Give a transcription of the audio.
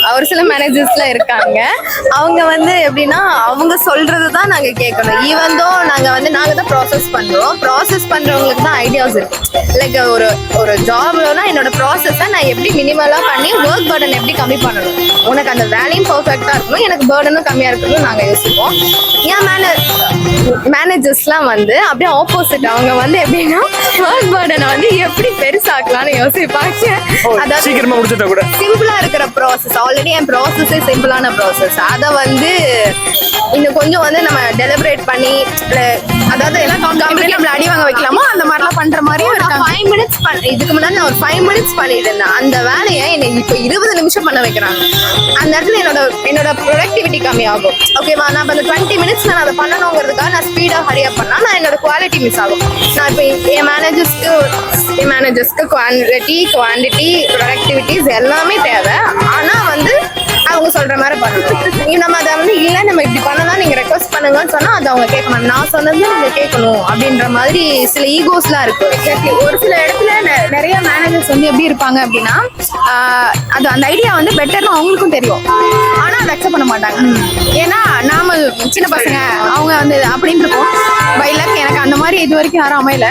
ஒரு சில மேனேஜர்ஸ்லாம் இருக்காங்க. அவங்க வந்து எப்படின்னா அவங்க சொல்றது தான் நாங்க கேட்கணும். ஈவன் தோ நாங்க தான் ப்ராசஸ் பண்றோம். ப்ராசஸ் பண்றவங்களுக்கு தான் ஐடியாஸ் இருக்கு. லைக் ஒரு ஜாப்லனா என்னோட ப்ராசஸை நான் எப்படி மினிமலா பண்ணி ஒர்க் பர்டன் எப்படி கம்மி பண்ணணும், உனக்கு அந்த வேலையும் பர்ஃபெக்டா இருக்கணும், எனக்கு பர்டனும் கம்மியா இருக்கணும் நாங்க யோசிப்போம். ஏன் மேனேஜர்ஸ்லாம் வந்து அப்படியே ஆப்போசிட். அவங்க வந்து எப்படின்னா ஒர்க் பர்டனை வந்து எப்படி பெருசாக்கலாம்னு யோசிப்பாங்க. அதாவது சீக்கிரமா முடிச்சிட்டா கூட சிம்பிளா இருக்கிற ப்ராசஸ், ஆல்ரெடி என் ப்ராசஸே சிம்பிளான ப்ராசஸ், அதை வந்து இன்னும் கொஞ்சம் வந்து நம்ம டெலிபரேட் பண்ணி, அதாவது எல்லாம் நம்மள அடி வாங்க வைக்கலாமோ அந்த மாதிரிலாம் பண்ற மாதிரியும் இருக்காங்க. 5 மினிட்ஸ் இதுக்கு முன்னாடி நான் ஒரு 5 மினிட்ஸ் பண்ணிட்டு இருந்தேன். அந்த வேலையை எனக்கு இப்போ 20 நிமிஷம் பண்ண வைக்கிறாங்க. அந்த இடத்துல என்னோட ப்ரொடக்டிவிட்டி கம்மியாகும். ஓகேவா, நான் இப்போ அந்த 20 மினிட்ஸ் நான் அதை பண்ணணுங்கிறதுக்காக நான் ஸ்பீடாக ஹரியப் பண்ணா நான் என்னோட குவாலிட்டி மிஸ் ஆகும். நான் இப்போ என் மேனேஜர்ஸ்க்கு குவான்டிட்டி ப்ரொடக்டிவிட்டிஸ் எல்லாமே தேவை. ஆனா வந்து அவங்க சொல்ற மாதிரி பண்ணணும். நம்ம அதை வந்து இல்லை நம்ம இப்படி பண்ணலாம் நீங்க ரெக்வஸ்ட் பண்ணுங்கன்னு சொன்னா அதை அவங்க கேட்க மாட்டாங்க. நான் சொன்னது நீங்க கேட்கணும் அப்படின்ற மாதிரி சில ஈகோஸ்லாம் இருக்கு. எக்ஸாக்ட்லி. ஒரு சில இடத்துல நிறைய மேனேஜர்ஸ் வந்து எப்படி இருப்பாங்க அப்படின்னா அது அந்த ஐடியா வந்து பெட்டர்னு அவங்களுக்கும் தெரியும், ஆனா அதை அக்செப்ட் பண்ண மாட்டாங்க. ஏன்னா நாம சின்ன பசங்க அவங்க வந்து அப்படின்னு இருக்கும். பை லக் எனக்கு அந்த மாதிரி இது வரைக்கும் யாரும் அமையல.